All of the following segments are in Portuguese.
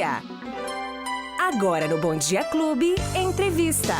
dia. Agora no Bom Dia Clube, entrevista.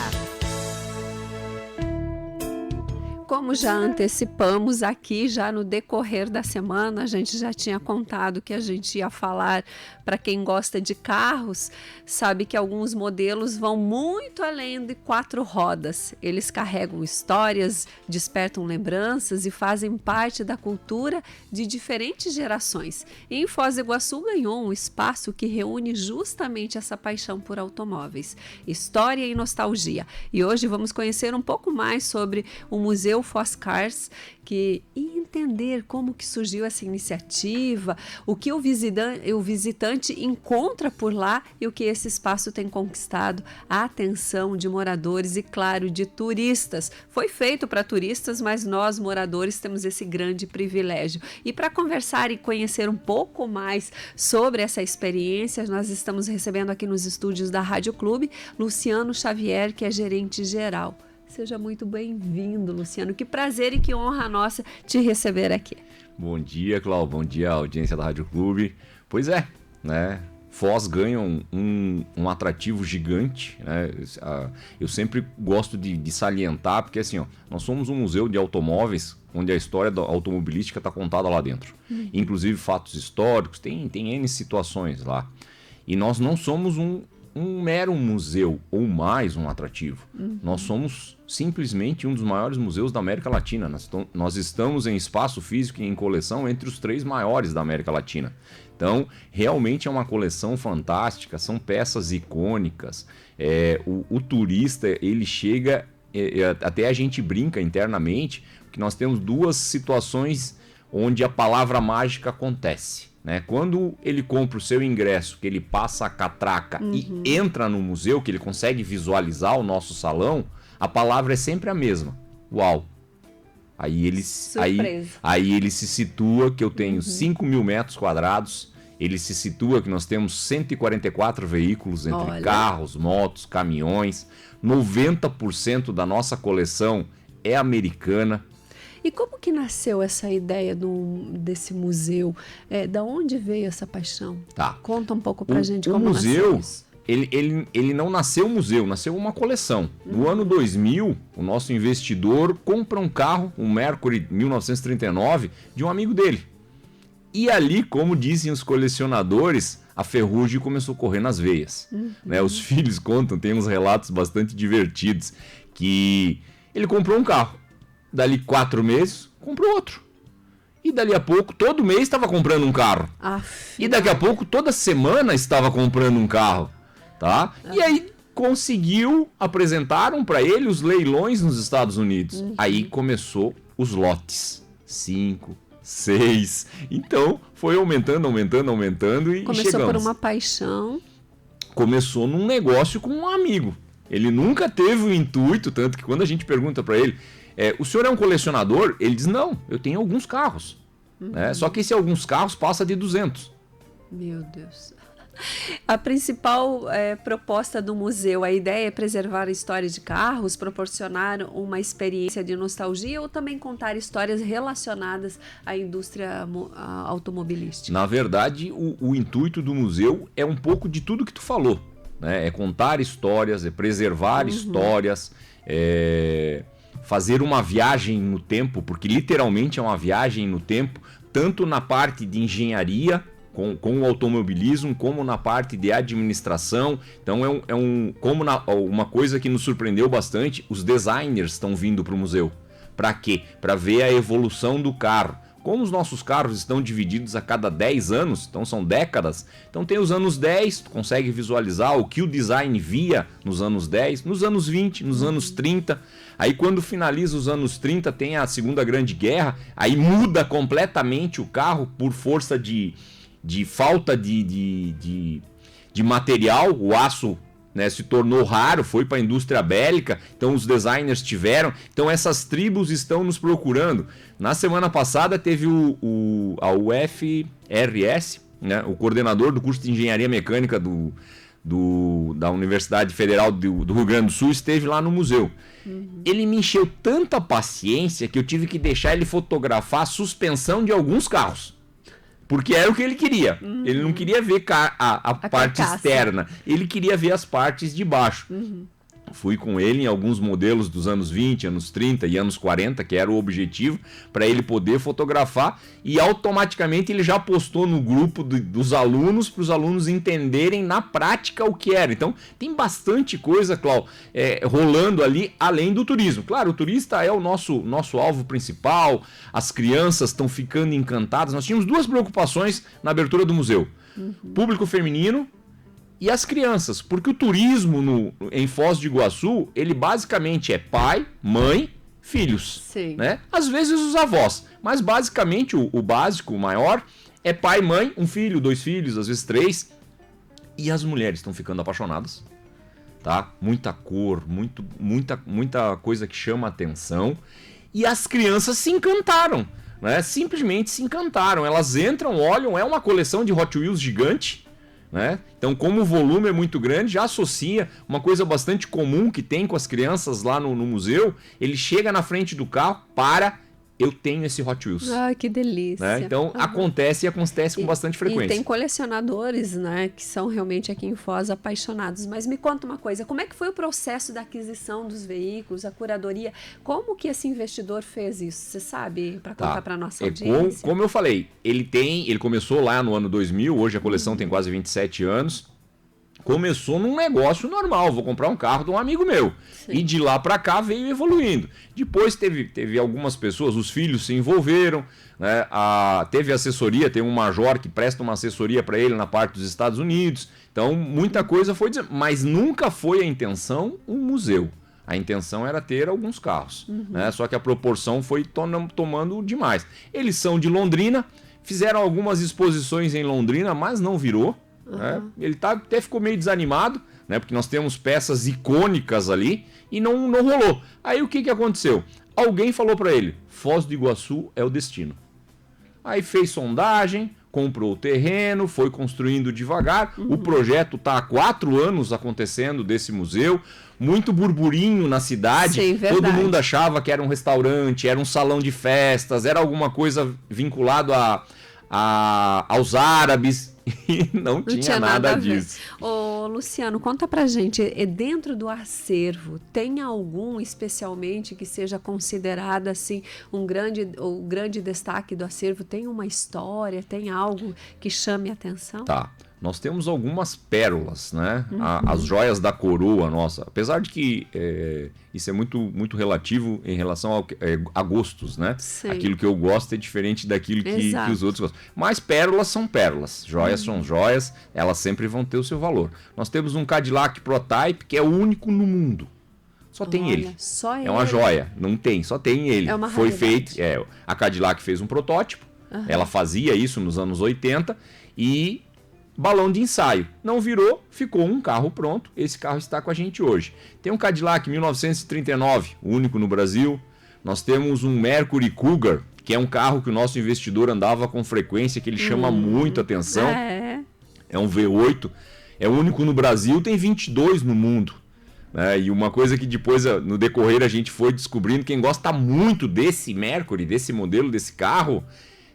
Como já antecipamos aqui, já no decorrer da semana, a gente já tinha contado que a gente ia falar para quem gosta de carros, sabe que alguns modelos vão muito além de 4 rodas. Eles carregam histórias, despertam lembranças e fazem parte da cultura de diferentes gerações. E em Foz do Iguaçu ganhou um espaço que reúne justamente essa paixão por automóveis, história e nostalgia. E hoje vamos conhecer um pouco mais sobre o Museu Foz Cars e entender como que surgiu essa iniciativa, o que o visitante encontra por lá e o que esse espaço tem conquistado a atenção de moradores e, claro, de turistas. Foi feito para turistas, mas nós, moradores, temos esse grande privilégio. E para conversar e conhecer um pouco mais sobre essa experiência, nós estamos recebendo aqui nos estúdios da Rádio Clube Luciano Xavier, que é gerente geral. Seja muito bem-vindo, Luciano. Que prazer e que honra nossa te receber aqui. Bom dia, Cláudio. Bom dia, audiência da Rádio Clube. Pois é, né? Foz ganha um atrativo gigante, né? Eu sempre gosto de salientar, porque assim, ó, nós somos um museu de automóveis, onde a história da automobilística está contada lá dentro. Inclusive fatos históricos, tem N situações lá. E nós não somos um mero museu ou mais um atrativo. Nós somos simplesmente um dos maiores museus da América Latina. Nós estamos em espaço físico e em coleção entre os 3 maiores da América Latina. Então, realmente é uma coleção fantástica, são peças icônicas. O turista, ele chega, até a gente brinca internamente, que nós temos 2 situações onde a palavra mágica acontece. Né? Quando ele compra o seu ingresso, que ele passa a catraca e entra no museu, que ele consegue visualizar o nosso salão, a palavra é sempre a mesma. Uau! Aí ele se situa que eu tenho 5 mil metros quadrados, ele se situa que nós temos 144 veículos entre carros, motos, caminhões, 90% da nossa coleção é americana. E como que nasceu essa ideia desse museu? Da onde veio essa paixão? Tá. Conta um pouco pra gente como nasceu museu, isso. Ele não nasceu museu, nasceu uma coleção. No ano 2000, o nosso investidor compra um carro, um Mercury 1939, de um amigo dele. E ali, como dizem os colecionadores, a ferrugem começou a correr nas veias. Né? Os filhos contam, tem uns relatos bastante divertidos, que ele comprou um carro. Dali 4 meses, comprou outro. E dali a pouco, todo mês estava comprando um carro. E daqui a pouco, toda semana estava comprando um carro. Tá? E aí conseguiu, apresentaram para ele os leilões nos Estados Unidos. Aí começou os lotes. 5, 6. Então foi aumentando e começou chegamos. Por uma paixão. Começou num negócio com um amigo. Ele nunca teve o intuito, tanto que quando a gente pergunta para ele, o senhor é um colecionador? Ele diz, não, eu tenho alguns carros. Né? Só que esse alguns carros passa de 200. Meu Deus. A principal proposta do museu, a ideia é preservar a história de carros, proporcionar uma experiência de nostalgia ou também contar histórias relacionadas à indústria automobilística? Na verdade, o intuito do museu é um pouco de tudo que tu falou. Né? É contar histórias, é preservar histórias, fazer uma viagem no tempo, porque literalmente é uma viagem no tempo, tanto na parte de engenharia, com o automobilismo, como na parte de administração. Então uma coisa que nos surpreendeu bastante, os designers estão vindo para o museu. Para quê? Para ver a evolução do carro. Como os nossos carros estão divididos a cada 10 anos, então são décadas, então tem os anos 10, tu consegue visualizar o que o design via nos anos 10, nos anos 20, nos anos 30. Aí quando finaliza os anos 30 tem a Segunda Grande Guerra, aí muda completamente o carro por força de falta de material, o aço, né, se tornou raro, foi para a indústria bélica, então os designers tiveram, então essas tribos estão nos procurando. Na semana passada teve a UFRS, né, o coordenador do curso de Engenharia Mecânica da Universidade Federal do Rio Grande do Sul, esteve lá no museu. Ele me encheu tanta paciência que eu tive que deixar ele fotografar a suspensão de alguns carros. Porque era o que ele queria. Ele não queria ver a parte carcaça externa, ele queria ver as partes de baixo. Fui com ele em alguns modelos dos anos 20, anos 30 e anos 40, que era o objetivo, para ele poder fotografar, e automaticamente ele já postou no grupo dos alunos, para os alunos entenderem na prática o que era. Então tem bastante coisa, Cláudio, rolando ali, além do turismo. Claro, o turista é o nosso alvo principal, as crianças estão ficando encantadas. Nós tínhamos duas preocupações na abertura do museu. Público feminino e as crianças, porque o turismo em Foz do Iguaçu, ele basicamente é pai, mãe, filhos. Sim. Né? Às vezes os avós, mas basicamente o básico, o maior, é pai, mãe, um filho, 2 filhos, às vezes 3. E as mulheres estão ficando apaixonadas. Tá? Muita cor, muita coisa que chama atenção. E as crianças se encantaram. Né? Simplesmente se encantaram. Elas entram, olham, é uma coleção de Hot Wheels gigante. Né? Então, como o volume é muito grande, já associa uma coisa bastante comum que tem com as crianças lá no museu. Ele chega na frente do carro, eu tenho esse Hot Wheels. Ai, que delícia. Né? Então, acontece com bastante frequência. E tem colecionadores, né, que são realmente aqui em Foz apaixonados. Mas me conta uma coisa, como é que foi o processo da aquisição dos veículos, a curadoria? Como que esse investidor fez isso? Você sabe, para contar para nossa audiência? Como eu falei, ele começou lá no ano 2000, hoje a coleção tem quase 27 anos. Começou num negócio normal, vou comprar um carro de um amigo meu. Sim. E de lá para cá veio evoluindo. Depois teve algumas pessoas, os filhos se envolveram, né? Teve assessoria, tem um major que presta uma assessoria para ele na parte dos Estados Unidos. Então muita coisa foi, mas nunca foi a intenção um museu. A intenção era ter alguns carros, né? Só que a proporção foi tomando demais. Eles são de Londrina, fizeram algumas exposições em Londrina, mas não virou. Né? Ele até ficou meio desanimado, né? Porque nós temos peças icônicas ali e não rolou. Aí o que aconteceu? Alguém falou para ele, Foz do Iguaçu é o destino. Aí fez sondagem, comprou o terreno, foi construindo devagar. O projeto está há 4 anos acontecendo desse museu. Muito burburinho na cidade. Sim, todo mundo achava que era um restaurante, era um salão de festas, era alguma coisa vinculado aos árabes. E não tinha nada disso. Ô, Luciano, conta pra gente, dentro do acervo, tem algum especialmente que seja considerado assim o grande destaque do acervo? Tem uma história, tem algo que chame a atenção? Tá. Nós temos algumas pérolas, né? As joias da coroa nossa. Apesar de que isso é muito relativo em relação a gostos, né? Sim. Aquilo que eu gosto é diferente daquilo que os outros gostam. Mas pérolas são pérolas, joias são joias, elas sempre vão ter o seu valor. Nós temos um Cadillac Prototype que é o único no mundo. Só tem ele. Só ele. É uma joia. Não tem, só tem ele. É uma Foi raridade. feito. A Cadillac fez um protótipo. Ela fazia isso nos anos 80 e balão de ensaio. Não virou, ficou um carro pronto. Esse carro está com a gente hoje. Tem um Cadillac 1939, o único no Brasil. Nós temos um Mercury Cougar, que é um carro que o nosso investidor andava com frequência, que ele chama muito atenção. É um V8, é o único no Brasil, tem 22 no mundo. E uma coisa que depois, no decorrer, a gente foi descobrindo, quem gosta muito desse Mercury, desse modelo, desse carro,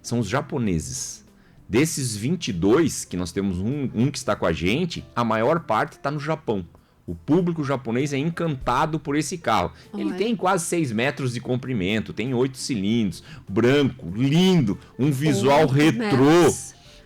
são os japoneses. Desses 22, que nós temos um que está com a gente, a maior parte está no Japão. O público japonês é encantado por esse carro. Ele tem quase 6 metros de comprimento, tem 8 cilindros, branco, lindo, um visual retrô.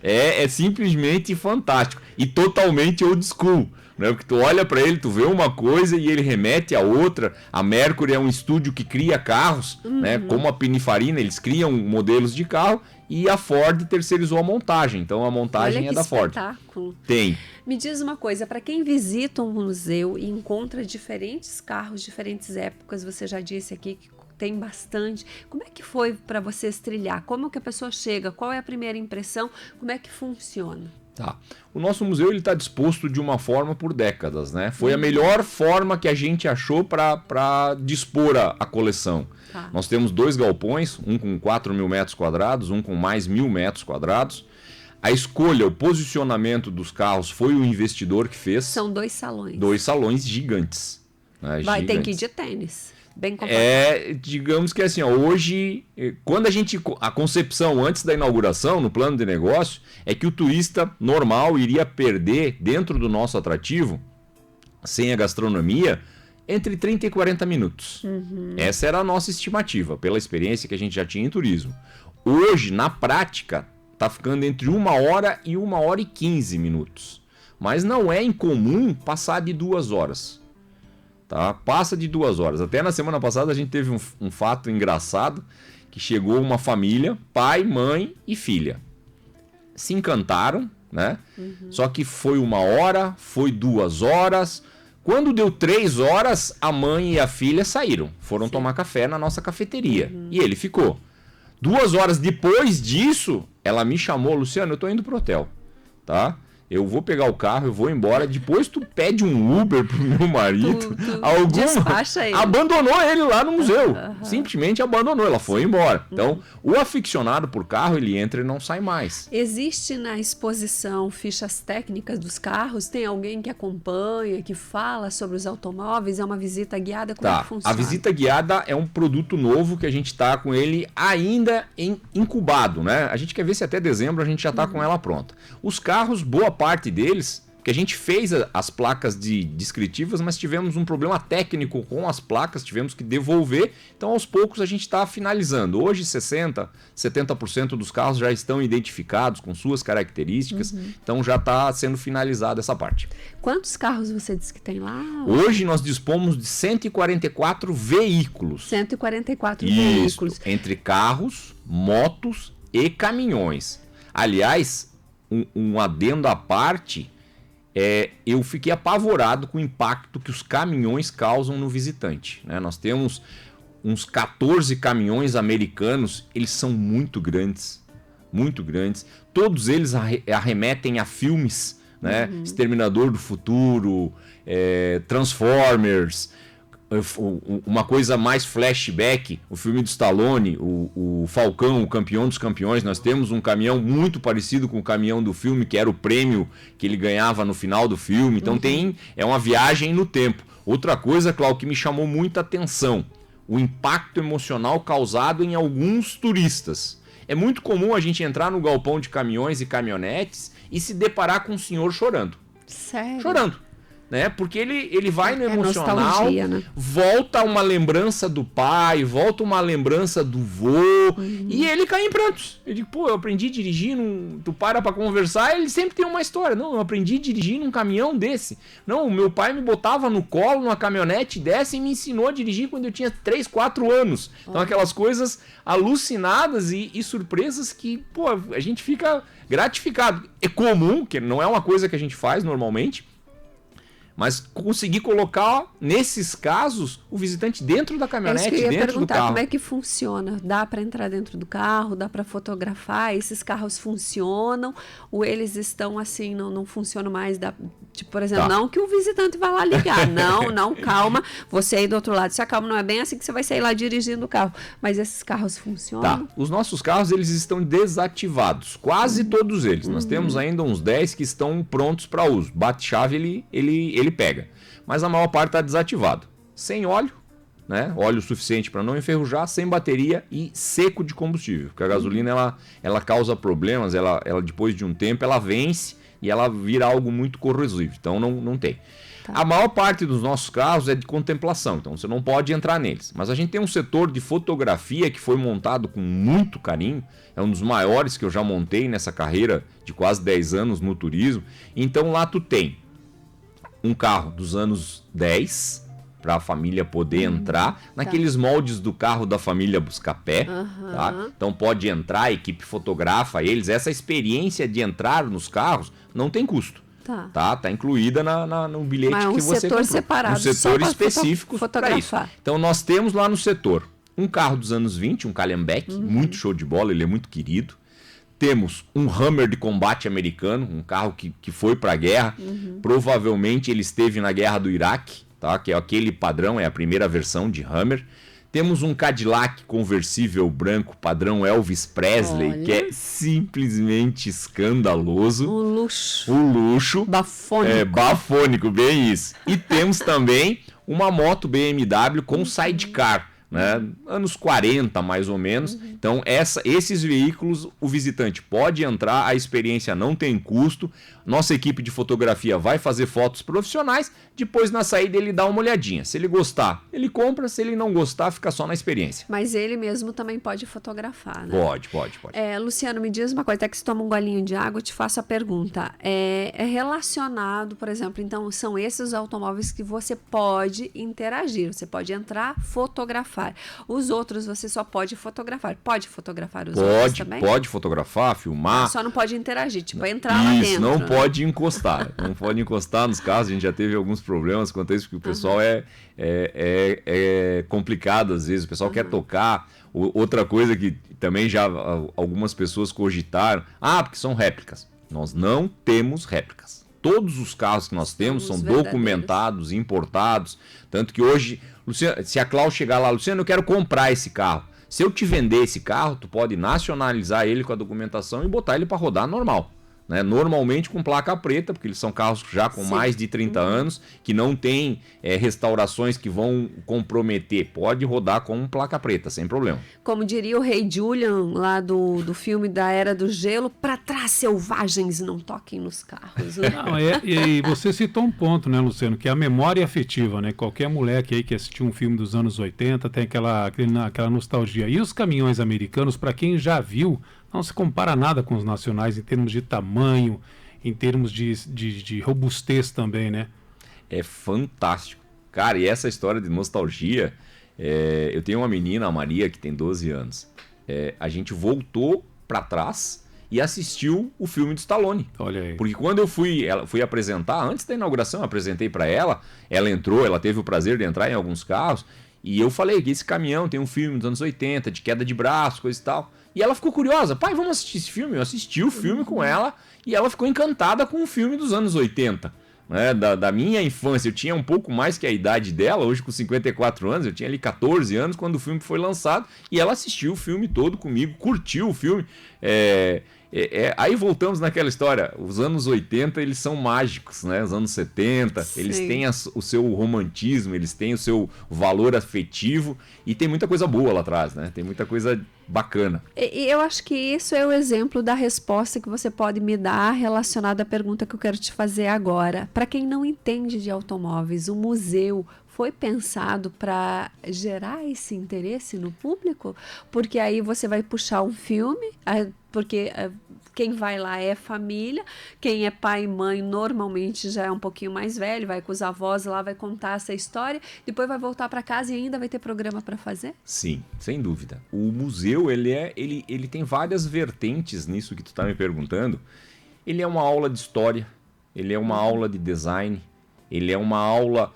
É simplesmente fantástico e totalmente old school. Né? Porque tu olha para ele, tu vê uma coisa e ele remete a outra. A Mercury é um estúdio que cria carros, né? Como a Pininfarina, eles criam modelos de carro. E a Ford terceirizou a montagem, então a montagem é da Ford. Espetáculo. Tem. Me diz uma coisa, para quem visita um museu e encontra diferentes carros, diferentes épocas, você já disse aqui que tem bastante. Como é que foi para vocês trilhar? Como que a pessoa chega? Qual é a primeira impressão? Como é que funciona? Tá. O nosso museu está disposto de uma forma por décadas, né? Foi a melhor forma que a gente achou para dispor a coleção. Tá. Nós temos 2 galpões, um com 4.000 metros quadrados, um com mais 1.000 metros quadrados. A escolha, o posicionamento dos carros foi o investidor que fez. São 2 salões. 2 salões gigantes. Né? Tem que ir de tênis. Bem confortável. Digamos que assim, ó, hoje, quando a concepção antes da inauguração, no plano de negócio, é que o turista normal iria perder dentro do nosso atrativo, sem a gastronomia, entre 30 e 40 minutos. Essa era a nossa estimativa, pela experiência que a gente já tinha em turismo. Hoje, na prática, está ficando entre 1 hora e 1 hora e 15 minutos. Mas não é incomum passar de 2 horas. Tá? Passa de 2 horas. Até na semana passada a gente teve um fato engraçado, que chegou uma família, pai, mãe e filha. Se encantaram, né? Só que foi 1 hora, foi 2 horas. Quando deu 3 horas, a mãe e a filha saíram. Foram tomar café na nossa cafeteria. E ele ficou. 2 horas depois disso, ela me chamou, Luciano, eu tô indo pro hotel, tá? Eu vou pegar o carro, eu vou embora. Depois tu pede um Uber pro meu marido. Despacha ele. Abandonou ele lá no museu. Simplesmente abandonou. Ela foi embora. Então, o aficionado por carro, ele entra e não sai mais. Existe na exposição fichas técnicas dos carros? Tem alguém que acompanha, que fala sobre os automóveis? É uma visita guiada? Como é que funciona? A visita guiada é um produto novo que a gente está com ele ainda incubado, né? A gente quer ver se até dezembro a gente já está com ela pronta. Os carros, boa parte deles, que a gente fez as placas descritivas, mas tivemos um problema técnico com as placas, tivemos que devolver, então aos poucos a gente está finalizando. Hoje 60%, 70% dos carros já estão identificados com suas características, então já está sendo finalizada essa parte. Quantos carros você disse que tem lá? Hoje nós dispomos de 144 veículos. 144 veículos. Entre carros, motos e caminhões. Aliás, um adendo à parte, eu fiquei apavorado com o impacto que os caminhões causam no visitante, né? Nós temos uns 14 caminhões americanos, eles são muito grandes, todos eles arremetem a filmes, né? Exterminador do Futuro, Transformers, uma coisa mais flashback, o filme do Stallone, o Falcão, o campeão dos campeões. Nós temos um caminhão muito parecido com o caminhão do filme, que era o prêmio que ele ganhava no final do filme. Então é uma viagem no tempo. Outra coisa, Cláudio, que me chamou muita atenção, o impacto emocional causado em alguns turistas. É muito comum a gente entrar no galpão de caminhões e caminhonetes e se deparar com um senhor chorando. Sério? Chorando. Né? Porque ele vai no emocional, nostalgia, né? Volta uma lembrança do pai, volta uma lembrança do vô, e ele cai em prantos. Ele diz, eu aprendi a dirigir, tu para pra conversar, ele sempre tem uma história. Não, eu aprendi a dirigir num caminhão desse. Não, o meu pai me botava no colo numa caminhonete dessa e me ensinou a dirigir quando eu tinha 3, 4 anos. Então aquelas coisas alucinadas e surpresas que, a gente fica gratificado. É comum, que não é uma coisa que a gente faz normalmente, mas conseguir colocar, nesses casos, o visitante dentro da caminhonete, dentro do carro. Como é que funciona? Dá para entrar dentro do carro? Dá para fotografar? Esses carros funcionam? Ou eles estão assim, não funcionam mais? Tipo, por exemplo, não que o visitante vá lá ligar. Não, calma. Você aí do outro lado se acalma. Não é bem assim que você vai sair lá dirigindo o carro. Mas esses carros funcionam? Os nossos carros, eles estão desativados. Quase todos eles. Nós temos ainda uns 10 que estão prontos para uso. Bate-chave, ele pega. Mas a maior parte está desativado. Sem óleo, né? Óleo suficiente para não enferrujar, sem bateria e seco de combustível. Porque a gasolina ela causa problemas, ela depois de um tempo ela vence e ela vira algo muito corrosivo. Então não tem. A maior parte dos nossos carros é de contemplação, então você não pode entrar neles. Mas a gente tem um setor de fotografia que foi montado com muito carinho. É um dos maiores que eu já montei nessa carreira de quase 10 anos no turismo. Então lá tu tem um carro dos anos 10, para a família poder entrar, naqueles moldes do carro da família Buscapé. Tá? Então pode entrar, a equipe fotografa eles. Essa experiência de entrar nos carros não tem custo. Tá incluída no bilhete que você comprou. Separado, um setor específico para isso. Então nós temos lá no setor um carro dos anos 20, um Calhambeck, muito show de bola, ele é muito querido. Temos um Hummer de combate americano, um carro que foi para a guerra. Provavelmente ele esteve na guerra do Iraque, tá? Que é aquele padrão, é a primeira versão de Hummer. Temos um Cadillac conversível branco padrão Elvis Presley, Olha. que é simplesmente escandaloso. Um luxo. O luxo. Bafônico. É, bafônico, bem isso. E temos também uma moto BMW com sidecar, né? Anos 40, mais ou menos. Então, esses veículos, o visitante pode entrar, a experiência não tem custo. Nossa equipe de fotografia vai fazer fotos profissionais, depois na saída ele dá uma olhadinha. Se ele gostar, ele compra, se ele não gostar, fica só na experiência. Mas ele mesmo também pode fotografar, né? Pode. Luciano, me diz uma coisa, até que você toma um golinho de água, eu te faço a pergunta. É relacionado, por exemplo, então são esses automóveis que você pode interagir, você pode entrar, fotografar. Os outros você só pode fotografar. Pode fotografar os outros também? Pode fotografar, filmar. Só não pode interagir, tipo, entrar lá dentro. Não né? pode encostar. Não pode encostar nos carros. A gente já teve alguns problemas quanto a isso, porque o pessoal é complicado às vezes. O pessoal quer tocar. Outra coisa que também já algumas pessoas cogitaram. Porque são réplicas. Nós não temos réplicas. Todos os carros que nós temos são documentados, importados. Tanto que hoje, Luciano, se a Cláudia chegar lá, Luciano, eu quero comprar esse carro. Se eu te vender esse carro, tu pode nacionalizar ele com a documentação e botar ele para rodar normal. Né? Normalmente com placa preta, porque eles são carros já com mais de 30 anos, que não tem restaurações que vão comprometer. Pode rodar com placa preta, sem problema. Como diria o Rei Julian, lá do filme da Era do Gelo, para trás, selvagens, não toquem nos carros. Né? Não, e você citou um ponto, né, Luciano, que é a memória afetiva, né? Qualquer moleque aí que assistiu um filme dos anos 80 tem aquela nostalgia. E os caminhões americanos, para quem já viu, não se compara nada com os nacionais em termos de tamanho, em termos de robustez também, né? É fantástico. Cara, e essa história de nostalgia, eu tenho uma menina, a Maria, que tem 12 anos. A gente voltou para trás e assistiu o filme do Stallone. Olha aí. Porque quando eu fui apresentar, antes da inauguração, eu apresentei para ela, ela entrou, ela teve o prazer de entrar em alguns carros, e eu falei que esse caminhão tem um filme dos anos 80, de queda de braço, coisa e tal. E ela ficou curiosa. Pai, vamos assistir esse filme? Eu assisti o filme com ela e ela ficou encantada com o filme dos anos 80. Né? Da minha infância, eu tinha um pouco mais que a idade dela, hoje com 54 anos, eu tinha ali 14 anos quando o filme foi lançado e ela assistiu o filme todo comigo, curtiu o filme. Aí voltamos naquela história, os anos 80 eles são mágicos, né? Os anos 70, Sim. eles têm o seu romantismo, eles têm o seu valor afetivo e tem muita coisa boa lá atrás, né? Tem muita coisa bacana. E eu acho que isso é o exemplo da resposta que você pode me dar relacionada à pergunta que eu quero te fazer agora. Para quem não entende de automóveis, o museu foi pensado para gerar esse interesse no público? Porque aí você vai puxar um filme, porque quem vai lá é família, quem é pai e mãe normalmente já é um pouquinho mais velho, vai com os avós lá, vai contar essa história, depois vai voltar para casa e ainda vai ter programa para fazer? Sim, sem dúvida. O museu, ele tem várias vertentes nisso que tu está me perguntando. Ele é uma aula de história, ele é uma aula de design, ele é uma aula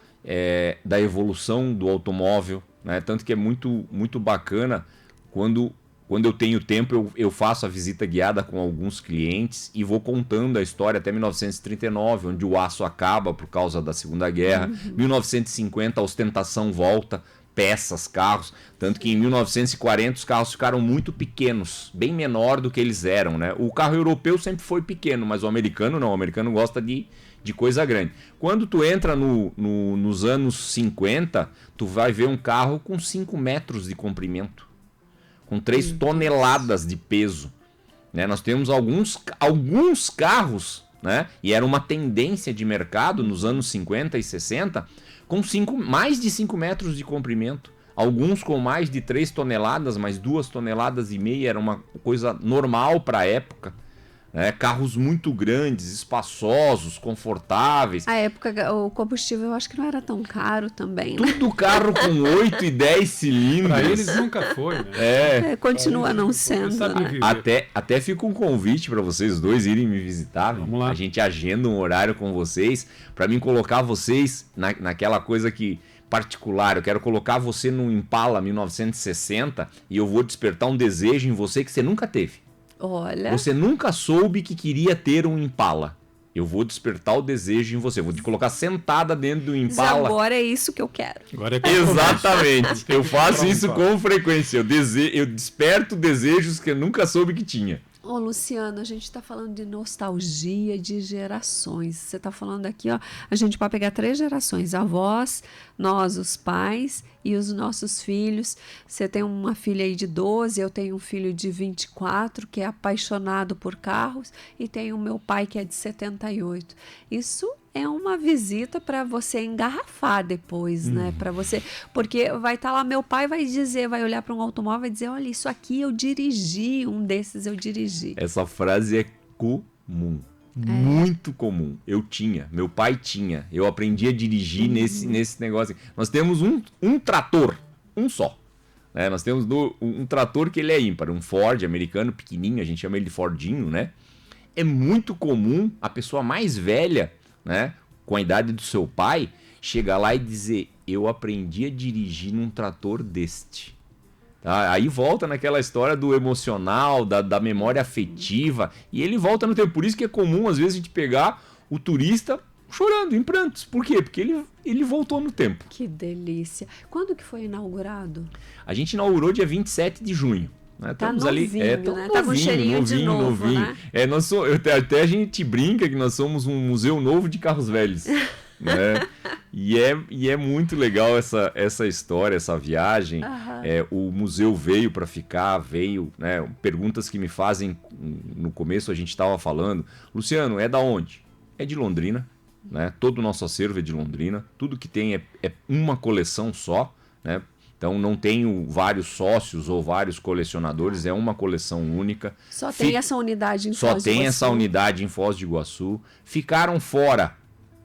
da evolução do automóvel, né? Tanto que é muito, muito bacana quando eu tenho tempo, eu faço a visita guiada com alguns clientes e vou contando a história até 1939, onde o aço acaba por causa da Segunda Guerra. 1950, a ostentação volta, peças, carros. Tanto que em 1940 os carros ficaram muito pequenos, bem menor do que eles eram, né? O carro europeu sempre foi pequeno, mas o americano não. O americano gosta de coisa grande. Quando tu entra nos anos 50, tu vai ver um carro com 5 metros de comprimento, com 3 toneladas de peso. Né? Nós temos alguns carros, né? E era uma tendência de mercado nos anos 50 e 60, com mais de 5 metros de comprimento. Alguns com mais de 3 toneladas, mas 2,5 toneladas era uma coisa normal para a época. Carros muito grandes, espaçosos, confortáveis. A época, o combustível eu acho que não era tão caro também, né? Tudo carro com 8 e 10 cilindros. Para eles nunca foi, né? Continua não sendo. Né? Até fica um convite para vocês dois irem me visitar. Vamos lá. A gente agenda um horário com vocês para mim colocar vocês naquela coisa que particular. Eu quero colocar você no Impala 1960 e eu vou despertar um desejo em você que você nunca teve. Olha. Você nunca soube que queria ter um Impala. eu vou despertar o desejo em você. Eu vou te colocar sentada dentro do Impala. Agora é isso que eu quero. Agora é Exatamente. Eu faço isso com frequência. Eu desperto desejos que eu nunca soube que tinha. Ô, Luciano, a gente está falando de nostalgia de gerações. Você está falando aqui, ó, a gente pode pegar 3 gerações, avós, nós, os pais e os nossos filhos. Você tem uma filha aí de 12, eu tenho um filho de 24 que é apaixonado por carros e tenho o meu pai que é de 78. Isso é uma visita para você engarrafar depois, né? Para você, porque vai estar lá, meu pai vai dizer, vai olhar para um automóvel e dizer, olha, isso aqui eu dirigi, um desses eu dirigi. Essa frase é comum. Muito comum. Meu pai tinha. Eu aprendi a dirigir nesse negócio. Nós temos um trator, um só. Né? Nós temos um trator que ele é ímpar, um Ford americano pequenininho, a gente chama ele de Fordinho, né? É muito comum a pessoa mais velha, né, com a idade do seu pai, chegar lá e dizer, eu aprendi a dirigir num trator deste. Tá? Aí volta naquela história do emocional, da memória afetiva, e ele volta no tempo. Por isso que é comum, às vezes, a gente pegar o turista chorando, em prantos. Por quê? Porque ele voltou no tempo. Que delícia. Quando que foi inaugurado? A gente inaugurou dia 27 de junho. Né? Tá Estamos novinho, ali, né? Tá com cheirinho de novo, né? Até a gente brinca que nós somos um museu novo de carros velhos. Né? E é muito legal essa história, essa viagem. O museu veio para ficar, né? Perguntas que me fazem no começo, a gente estava falando. Luciano, é da onde? É de Londrina. Né? Todo o nosso acervo é de Londrina. Tudo que tem é uma coleção só, né? Então não tenho vários sócios ou vários colecionadores, é uma coleção única. Só tem essa unidade em Foz do Iguaçu. Só tem essa unidade em Foz do Iguaçu. Ficaram fora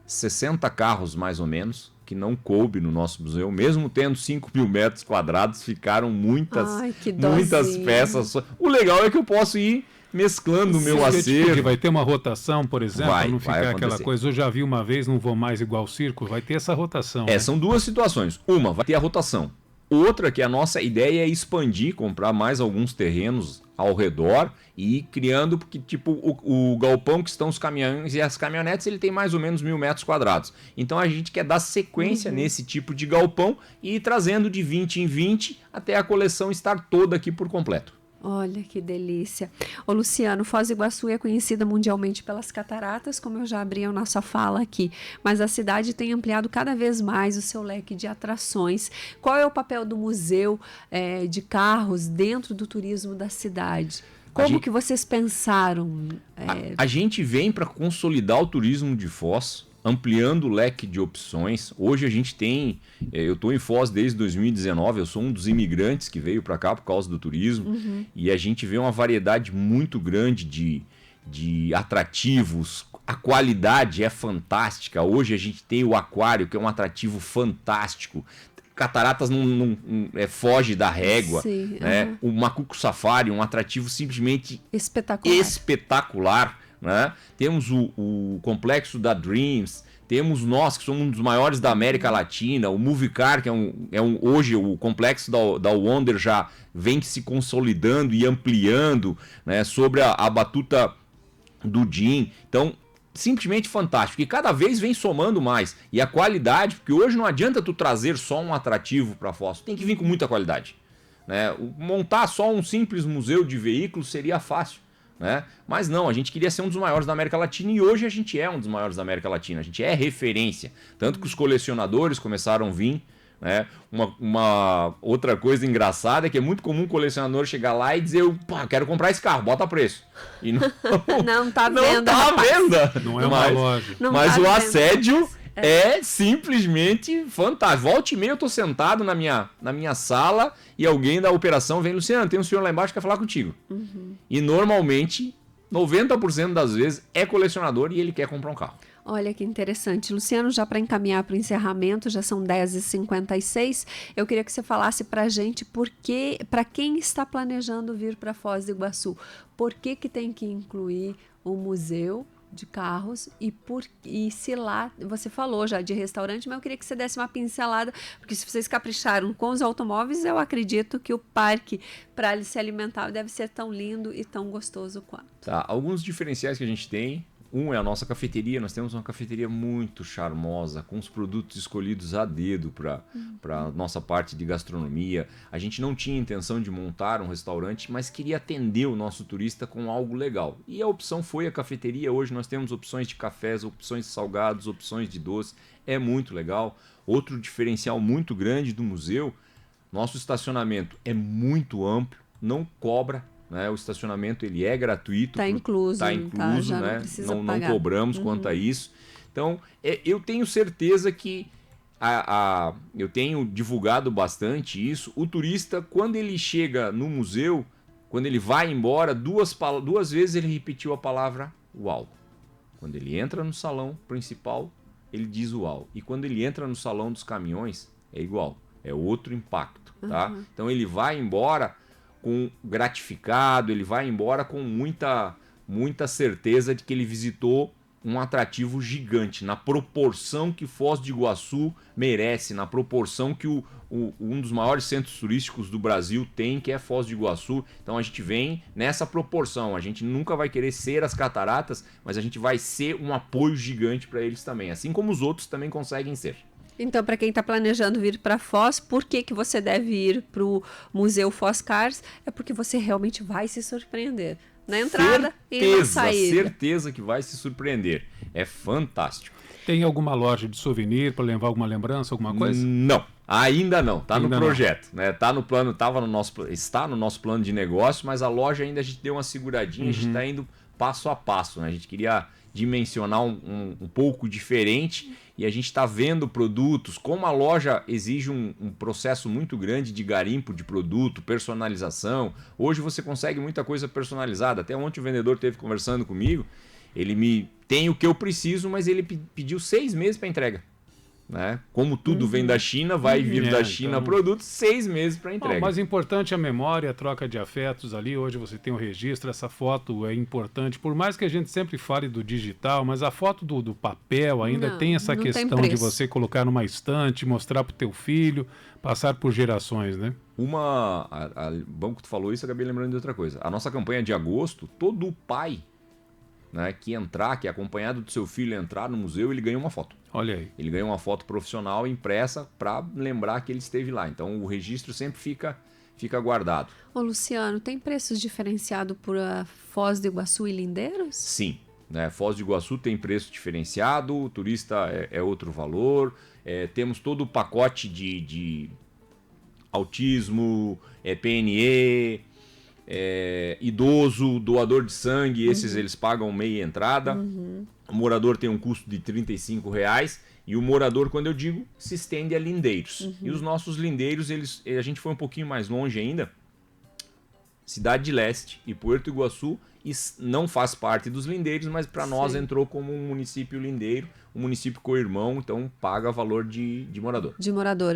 60 carros mais ou menos, que não coube no nosso museu, mesmo tendo 5 mil metros quadrados, ficaram muitas peças. O legal é que eu posso ir mesclando o meu acervo. Vai ter uma rotação, por exemplo, vai, não ficar aquela coisa, eu já vi uma vez, não vou mais igual circo, vai ter essa rotação. Né? São duas situações. Uma, vai ter a rotação. Outra, que a nossa ideia é expandir, comprar mais alguns terrenos ao redor e ir criando, porque tipo o galpão que estão os caminhões e as caminhonetes, ele tem mais ou menos 1.000 metros quadrados. Então a gente quer dar sequência nesse tipo de galpão e ir trazendo de 20 em 20 até a coleção estar toda aqui por completo. Olha que delícia. Ô Luciano, Foz do Iguaçu é conhecida mundialmente pelas cataratas, como eu já abri a nossa fala aqui, mas a cidade tem ampliado cada vez mais o seu leque de atrações. Qual é o papel do museu de carros dentro do turismo da cidade? Como que vocês pensaram? A gente vem para consolidar o turismo de Foz, ampliando o leque de opções. Hoje a gente tem, eu estou em Foz desde 2019, eu sou um dos imigrantes que veio para cá por causa do turismo, e a gente vê uma variedade muito grande de atrativos, a qualidade é fantástica. Hoje a gente tem o aquário, que é um atrativo fantástico. Cataratas não foge da régua. Sim, né? O Macuco Safari, um atrativo simplesmente espetacular. Né? Temos o complexo da Dreams, temos nós que somos um dos maiores da América Latina, o Movicar, que hoje o complexo da Wonder já vem se consolidando e ampliando, né, sobre a batuta do Jim. Então, simplesmente fantástico, e cada vez vem somando mais, e a qualidade, porque hoje não adianta tu trazer só um atrativo para Foz, tem que vir com muita qualidade, né? Montar só um simples museu de veículos seria fácil, né? Mas não, a gente queria ser um dos maiores da América Latina, e hoje a gente é um dos maiores da América Latina, a gente é referência, tanto que os colecionadores começaram a vir, né? Uma outra coisa engraçada é que é muito comum o colecionador chegar lá e dizer, pá, quero comprar esse carro, bota preço. E não tá não vendo, tá à venda. Não é uma loja. Mas o assédio é simplesmente fantástico. Volta e meia eu tô sentado na minha sala e alguém da operação vem, Luciano, tem um senhor lá embaixo que quer falar contigo. E normalmente, 90% das vezes, é colecionador e ele quer comprar um carro. Olha que interessante. Luciano, já para encaminhar para o encerramento, já são 10h56, eu queria que você falasse para a gente para quem está planejando vir para Foz do Iguaçu, por que tem que incluir o museu de carros e se lá, você falou já de restaurante, mas eu queria que você desse uma pincelada, porque se vocês capricharam com os automóveis, eu acredito que o parque para se alimentar deve ser tão lindo e tão gostoso quanto. Tá, alguns diferenciais que a gente tem, Um é a nossa cafeteria, nós temos uma cafeteria muito charmosa, com os produtos escolhidos a dedo para a nossa parte de gastronomia. A gente não tinha intenção de montar um restaurante, mas queria atender o nosso turista com algo legal. E a opção foi a cafeteria. Hoje nós temos opções de cafés, opções de salgados, opções de doce. É muito legal. Outro diferencial muito grande do museu, nosso estacionamento é muito amplo, não cobra. Né? O estacionamento ele é gratuito. Está incluso. Está incluso, tá, né? Não cobramos quanto a Uhum. isso. Então, eu tenho certeza que eu tenho divulgado bastante isso. O turista, quando ele chega no museu, quando ele vai embora, duas vezes ele repetiu a palavra uau. Quando ele entra no salão principal, ele diz uau. E quando ele entra no salão dos caminhões, é igual. É outro impacto, tá? Uhum. Então ele vai embora com gratificado, ele vai embora com muita certeza de que ele visitou um atrativo gigante, na proporção que Foz do Iguaçu merece, na proporção que um dos maiores centros turísticos do Brasil tem, que é Foz do Iguaçu. Então a gente vem nessa proporção, a gente nunca vai querer ser as cataratas, mas a gente vai ser um apoio gigante para eles também, assim como os outros também conseguem ser. Então, para quem está planejando vir para Foz, por que você deve ir para o Museu Foz Cars? É porque você realmente vai se surpreender na entrada e na saída. Certeza que vai se surpreender. É fantástico. Tem alguma loja de souvenir para levar alguma lembrança, alguma coisa? Não, ainda não. Tá Ainda no projeto, né? Tá no plano, está no nosso plano de negócio, mas a loja ainda a gente deu uma seguradinha, a gente está indo passo a passo, né? A gente queria dimensionar um pouco diferente e a gente está vendo produtos. Como a loja exige um processo muito grande de garimpo de produto, personalização, hoje você consegue muita coisa personalizada. Até ontem o vendedor esteve conversando comigo, ele tem o que eu preciso, mas ele pediu 6 meses para entrega. Né? Como tudo vem da China, vai vir da China então... produto, 6 meses para entrega. O mais importante é a memória, a troca de afetos ali. Hoje você tem o registro, essa foto é importante. Por mais que a gente sempre fale do digital, mas a foto do papel ainda tem essa questão de você colocar numa estante, mostrar para o teu filho, passar por gerações, né? Bom que tu falou isso, eu acabei lembrando de outra coisa. A nossa campanha de agosto, todo pai, né, que é acompanhado do seu filho entrar no museu, ele ganha uma foto. Olha aí. Ele ganha uma foto profissional impressa para lembrar que ele esteve lá. Então o registro sempre fica guardado. Ô Luciano, tem preços diferenciados por Foz do Iguaçu e Lindeiros? Sim. Né? Foz do Iguaçu tem preço diferenciado, o turista é outro valor. Temos todo o pacote de autismo, PNE, idoso, doador de sangue, esses eles pagam meia entrada. O morador tem um custo de R$35 e o morador, quando eu digo, se estende a lindeiros. E os nossos lindeiros, a gente foi um pouquinho mais longe ainda. Cidade de Leste e Porto Iguaçu não faz parte dos lindeiros, mas para nós entrou como um município lindeiro, um município co-irmão, então paga valor de morador. De morador.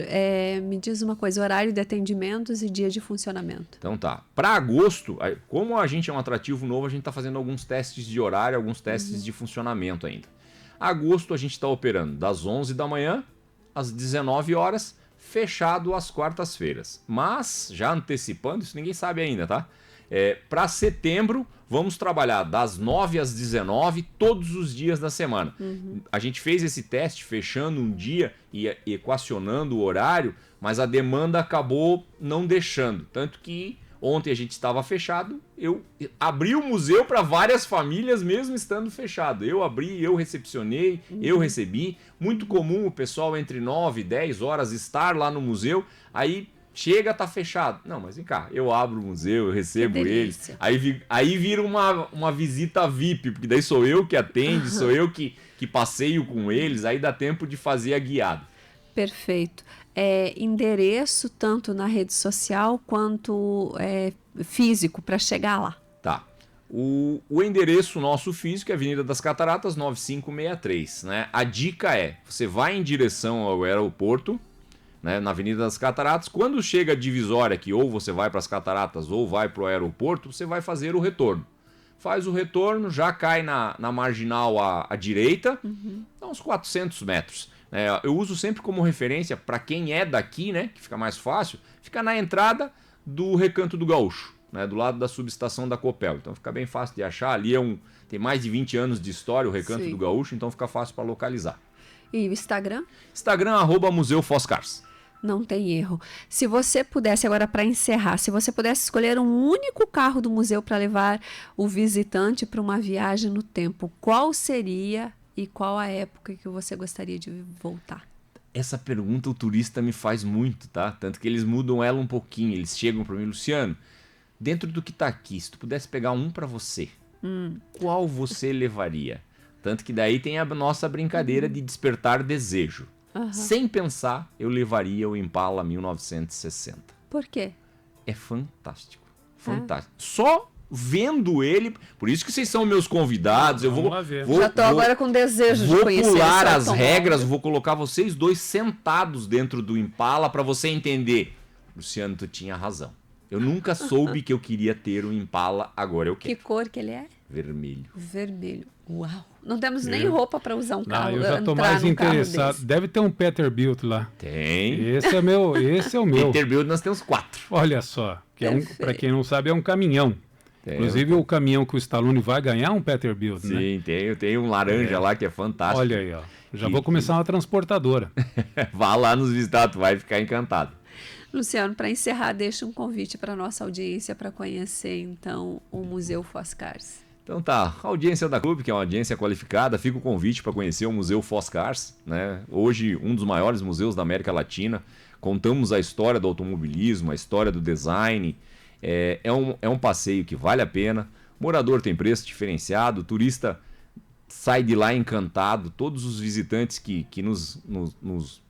Me diz uma coisa, horário de atendimentos e dia de funcionamento. Então tá. Para agosto, como a gente é um atrativo novo, a gente está fazendo alguns testes de horário, alguns testes de funcionamento ainda. Agosto a gente está operando das 11 da manhã às 19 horas, fechado às quartas-feiras. Mas, já antecipando, isso ninguém sabe ainda, tá? Para setembro, vamos trabalhar das 9 às 19 todos os dias da semana. A gente fez esse teste fechando um dia e equacionando o horário, mas a demanda acabou não deixando. Tanto que ontem a gente estava fechado, eu abri o museu para várias famílias mesmo estando fechado. Eu abri, eu recepcionei, eu recebi. Muito comum o pessoal entre 9 e 10 horas estar lá no museu, aí chega, tá fechado. Não, mas vem cá, eu abro o museu, eu recebo eles. Aí vira uma visita VIP, porque daí sou eu que atende, sou eu que passeio com eles, aí dá tempo de fazer a guiada. Perfeito. Endereço tanto na rede social quanto físico para chegar lá. Tá. O endereço nosso físico é Avenida das Cataratas 9563, né? A dica você vai em direção ao aeroporto, né, na Avenida das Cataratas. Quando chega a divisória que ou você vai para as Cataratas ou vai para o aeroporto, você vai fazer o retorno. Faz o retorno, já cai na marginal à direita, dá uns 400 metros. Eu uso sempre como referência, para quem é daqui, né, que fica mais fácil, fica na entrada do Recanto do Gaúcho. né, do lado da subestação da Copel. Então fica bem fácil de achar. Ali tem mais de 20 anos de história, o Recanto Sim. do Gaúcho, então fica fácil para localizar. E o Instagram? Instagram, @Museu Foscars. Não tem erro. Se você pudesse, agora para encerrar, se você pudesse escolher um único carro do museu para levar o visitante para uma viagem no tempo, qual seria e qual a época que você gostaria de voltar? Essa pergunta o turista me faz muito, tá? Tanto que eles mudam ela um pouquinho. Eles chegam para mim, Luciano, dentro do que tá aqui, se tu pudesse pegar um para você, qual você levaria? Tanto que daí tem a nossa brincadeira de despertar desejo. Sem pensar, eu levaria o Impala 1960. Por quê? É fantástico. Fantástico. Só vendo ele, por isso que vocês são meus convidados, eu Vamos vou lá ver. Já tô agora com desejo de vou conhecer pular esse as automóvel. regras, vou colocar vocês dois sentados dentro do Impala para você entender. Luciano, tu tinha razão. Eu nunca soube que eu queria ter um Impala, agora eu Que quero. cor que ele é? Vermelho. Vermelho. Uau. Não temos nem roupa para usar um carro. Não, eu já tô entrar mais num carro interessado. desse. Deve ter um Peterbilt lá. Tem. Esse é o meu. Peterbilt nós temos 4. Olha só, que Perfeito. para quem não sabe, é um caminhão. Tem. Inclusive o caminhão que o Stallone vai ganhar um Peterbilt, né? Sim, tem um laranja lá que é fantástico. Olha aí, ó. Já vou começar uma transportadora. Vá lá nos visitar, tu vai ficar encantado. Luciano, para encerrar, deixa um convite para nossa audiência para conhecer, então, o Museu Foscars. Então tá, a audiência da Clube, que é uma audiência qualificada, fica o convite para conhecer o Museu Foscars, né? Hoje um dos maiores museus da América Latina. Contamos a história do automobilismo, a história do design. É um passeio que vale a pena. Morador tem preço diferenciado, o turista sai de lá encantado. Todos os visitantes que nos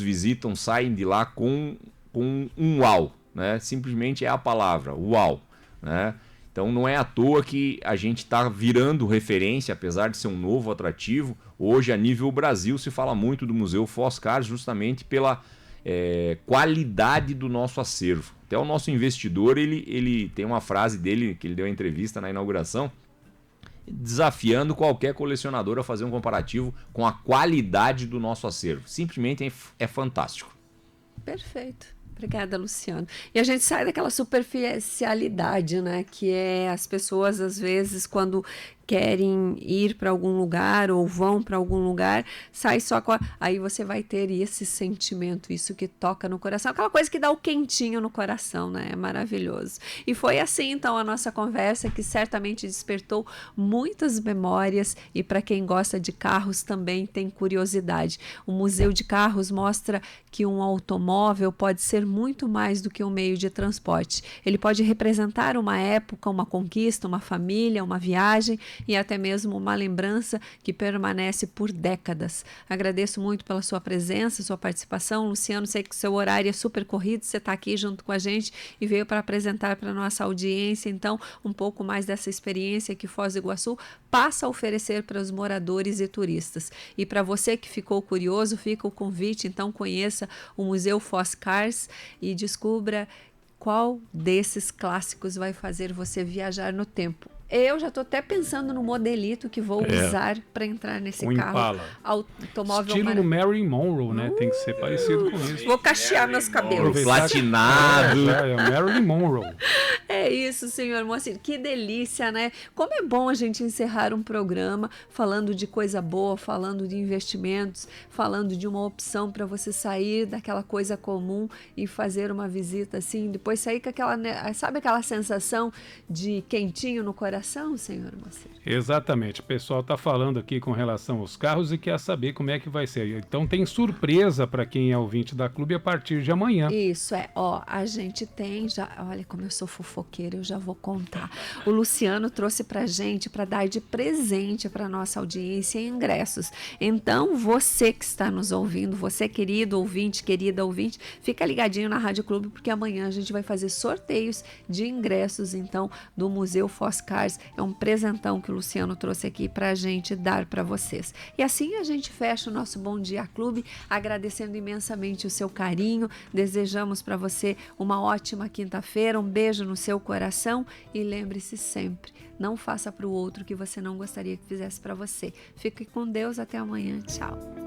visitam saem de lá com um uau, né? Simplesmente é a palavra, uau, né? Então não é à toa que a gente está virando referência, apesar de ser um novo atrativo. Hoje, a nível Brasil, se fala muito do Museu Foscars justamente pela qualidade do nosso acervo. Até o nosso investidor, ele tem uma frase dele, que ele deu em entrevista na inauguração, desafiando qualquer colecionador a fazer um comparativo com a qualidade do nosso acervo. Simplesmente é fantástico. Perfeito. Obrigada, Luciano. E a gente sai daquela superficialidade, né? Que é as pessoas, às vezes, quando querem ir para algum lugar ou vão para algum lugar, sai só com aí você vai ter esse sentimento, isso que toca no coração, aquela coisa que dá o quentinho no coração, né? É maravilhoso. E foi assim, então, a nossa conversa, que certamente despertou muitas memórias, e para quem gosta de carros também tem curiosidade. O Museu de Carros mostra que um automóvel pode ser muito mais do que um meio de transporte. Ele pode representar uma época, uma conquista, uma família, uma viagem, e até mesmo uma lembrança que permanece por décadas. Agradeço muito pela sua presença, sua participação. Luciano, sei que o seu horário é super corrido, você está aqui junto com a gente e veio para apresentar para a nossa audiência, então, um pouco mais dessa experiência que Foz do Iguaçu passa a oferecer para os moradores e turistas. E para você que ficou curioso, fica o convite, então conheça o Museu Foscars e descubra qual desses clássicos vai fazer você viajar no tempo. Eu já estou até pensando no modelito que vou usar para entrar nesse Um carro. Impala. Automóvel Estilo Marilyn Monroe, né? Tem que ser parecido com isso. Vou cachear meus cabelos. Platinado. É Marilyn Monroe. É isso, senhor Moacir. Que delícia, né? Como é bom a gente encerrar um programa falando de coisa boa, falando de investimentos, falando de uma opção para você sair daquela coisa comum e fazer uma visita assim, depois sair com aquela, sabe aquela sensação de quentinho no coração, senhor Moacir? Exatamente. O pessoal está falando aqui com relação aos carros e quer saber como é que vai ser. Então tem surpresa para quem é ouvinte da Clube a partir de amanhã. Isso, a gente tem já, olha como eu sou fofoqueira, eu já vou contar. O Luciano trouxe pra gente, para dar de presente para nossa audiência, ingressos. Então, você que está nos ouvindo, você querido ouvinte, querida ouvinte, fica ligadinho na Rádio Clube, porque amanhã a gente vai fazer sorteios de ingressos, então, do Museu Foscars. É um presentão que o Luciano trouxe aqui pra gente dar para vocês. E assim a gente fecha o nosso Bom Dia Clube, agradecendo imensamente o seu carinho. Desejamos para você uma ótima quinta-feira, um beijo no seu coração e lembre-se sempre, não faça para o outro o que você não gostaria que fizesse para você. Fique com Deus, até amanhã, tchau.